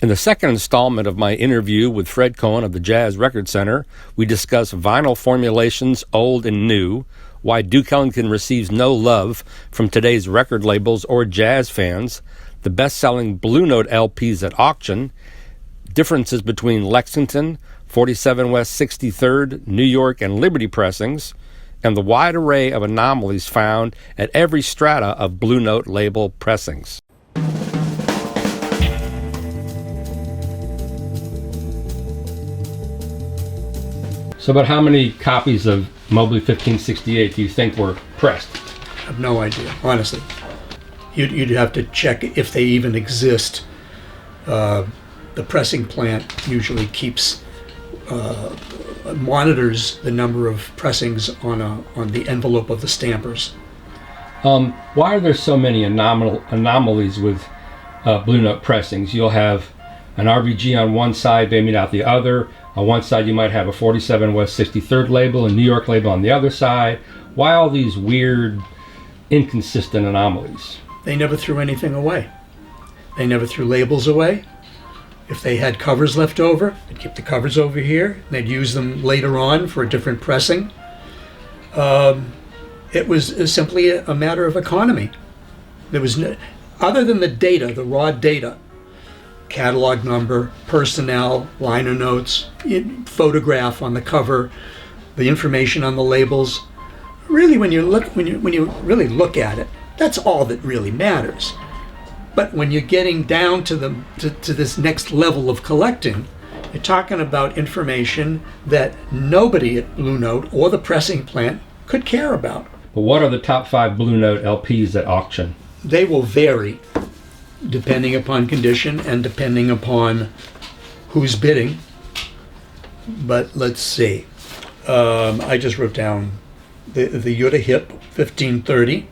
In the second installment of my interview with Fred Cohen of the Jazz Record Center, we discuss vinyl formulations, old and new, why Duke Ellington receives no love from today's record labels or jazz fans, the best-selling Blue Note LPs at auction, differences between Lexington, 47 West 63rd, New York, and Liberty pressings, and the wide array of anomalies found at every strata of Blue Note label pressings. So about how many copies of Mobley 1568 do you think were pressed? I have no idea, honestly. You'd have to check if they even exist. The pressing plant usually keeps monitors the number of pressings on the envelope of the stampers. Why are there so many anomalies with Blue Note pressings? You'll have an RVG on one side, maybe not the other. On one side you might have a 47 West 63rd label, a New York label on the other side. Why all these weird, inconsistent anomalies? They never threw anything away. They never threw labels away. If they had covers left over, they'd keep the covers over here. They'd use them later on for a different pressing. It was simply a matter of economy. There was no, other than the data, the raw data, catalog number, personnel, liner notes, photograph on the cover, the information on the labels. Really, when you really look at it, that's all that really matters. But when you're getting down to this next level of collecting, you're talking about information that nobody at Blue Note or the pressing plant could care about. But what are the top 5 Blue Note LPs at auction? They will vary depending upon condition and depending upon who's bidding. But let's see. I just wrote down the Yuta Hip 1530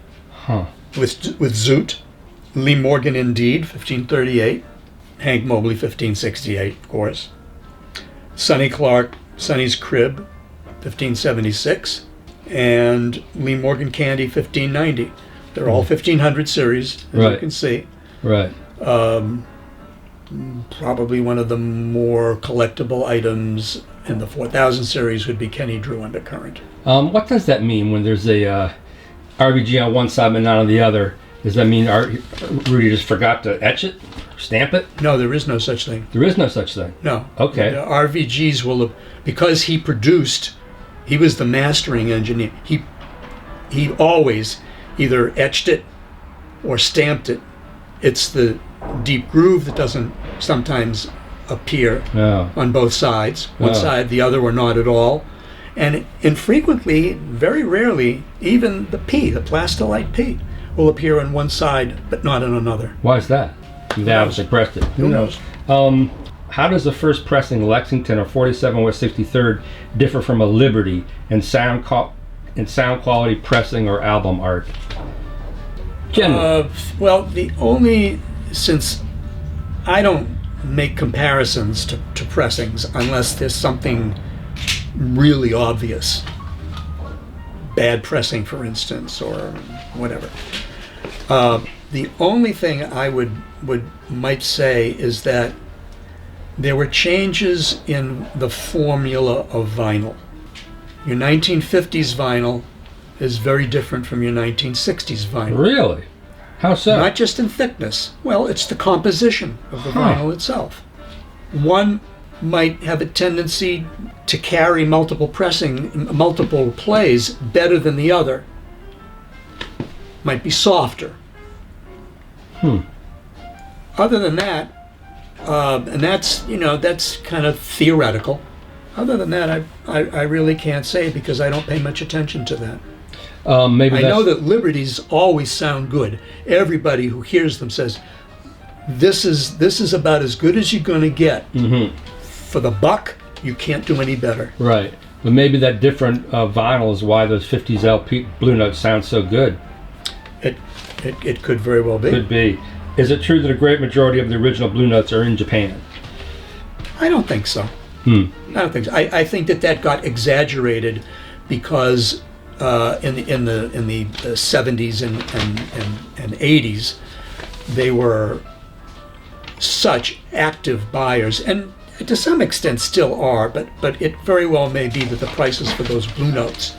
with Zoot. Lee Morgan Indeed 1538. Hank Mobley 1568, of course. Sonny Clark, Sonny's Crib 1576. And Lee Morgan Candy 1590. They're all 1500 series, as you can see. Right. Probably one of the more collectible items in the 4000 series would be Kenny Drew Undercurrent. What does that mean when there's a RVG on one side but not on the other? Does that mean Rudy just forgot to etch it, stamp it? No, there is no such thing. There is no such thing? No. Okay. The RVGs will have, because he was the mastering engineer, he always either etched it or stamped it. It's the deep groove that doesn't sometimes appear on both sides. One side, the other, or not at all. And infrequently, very rarely, even the P, the Plastilite P, will appear on one side but not on another. Why is that? They obviously pressed it. Who knows? How does the first pressing Lexington or 47 West 63rd differ from a Liberty in sound quality, pressing, or album art? Well, since I don't make comparisons to pressings unless there's something really obvious, bad pressing, for instance, or whatever. The only thing I might say is that there were changes in the formula of vinyl. Your 1950s vinyl is very different from your 1960s vinyl. Really? How so? Not just in thickness. Well, it's the composition of the vinyl itself. One might have a tendency to carry multiple plays better than the other. Might be softer. Other than that, and that's kind of theoretical. Other than that, I really can't say because I don't pay much attention to that. I know that Liberties always sound good. Everybody who hears them says, this is about as good as you're going to get. Mm-hmm. For the buck, you can't do any better. Right. But maybe that different vinyl is why those 50s LP Blue Notes sound so good. It could very well be. Could be. Is it true that a great majority of the original Blue Notes are in Japan? I don't think so. I don't think so. I think that got exaggerated because in the 70s and 80s, they were such active buyers, and to some extent still are, but it very well may be that the prices for those Blue Notes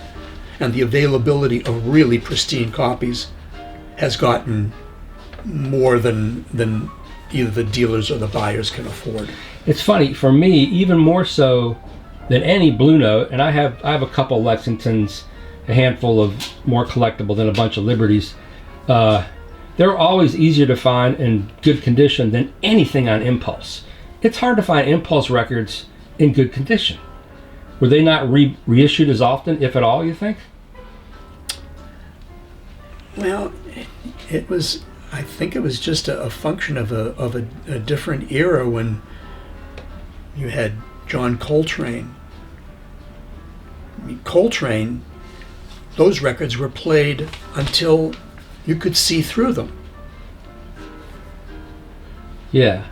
and the availability of really pristine copies has gotten more than either the dealers or the buyers can afford. It's funny, for me, even more so than any Blue Note, and I have a couple Lexingtons, a handful of more collectible than a bunch of Liberties. They're always easier to find in good condition than anything on impulse. It's hard to find impulse records in good condition. Were they not reissued as often, if at all, you think? Well, it was. I think it was just a function of a different era when you had John Coltrane. I mean, Coltrane, those records were played until you could see through them. Yeah.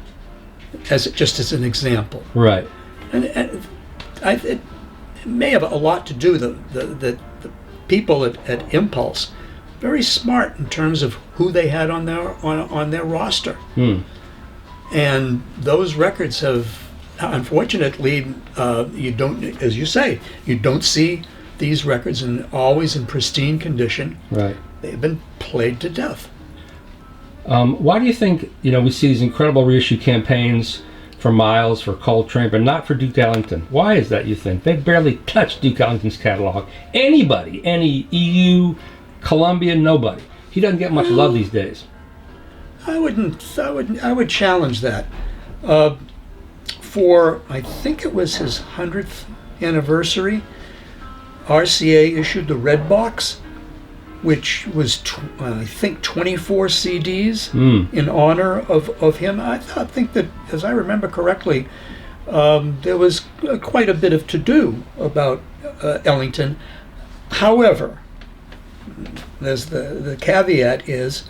Just as an example. Right. And it may have a lot to do with the people at Impulse, very smart in terms of who they had on their roster. And those records have, unfortunately, you don't, as you say, you don't see these records always in pristine condition. Right. They've been played to death. Why do you think, we see these incredible reissue campaigns for Miles, for Coltrane, but not for Duke Ellington? Why is that, you think? They barely touched Duke Ellington's catalog. Anybody, any EU, Columbia, nobody. He doesn't get much love these days. I would challenge that. For, I think it was his 100th anniversary, RCA issued the Red Box, which was, I think, 24 CDs in honor of him. I think that, as I remember correctly, there was quite a bit of to-do about Ellington. However, there's the caveat is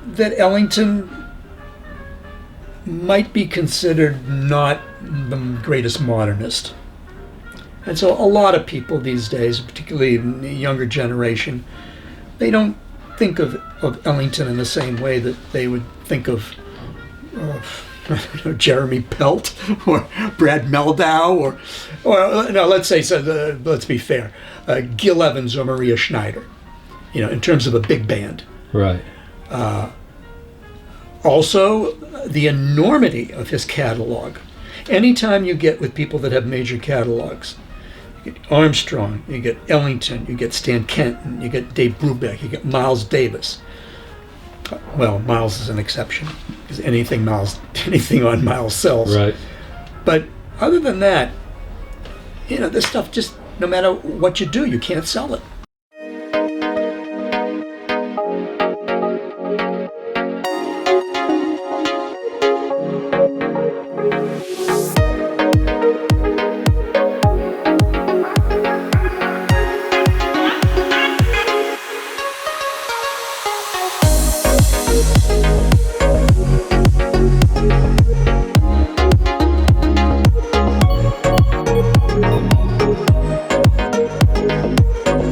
that Ellington might be considered not the greatest modernist. And so a lot of people these days, particularly in the younger generation, they don't think of Ellington in the same way that they would think of I don't know, Jeremy Pelt or Brad Meldau or no, let's say, let's be fair, Gil Evans or Maria Schneider, in terms of a big band. Right. Also, the enormity of his catalog. Anytime you get with people that have major catalogs, you get Armstrong, you get Ellington, you get Stan Kenton, you get Dave Brubeck, you get Miles Davis. Well, Miles is an exception, because anything on Miles sells. Right. But other than that, this stuff just, no matter what you do, you can't sell it.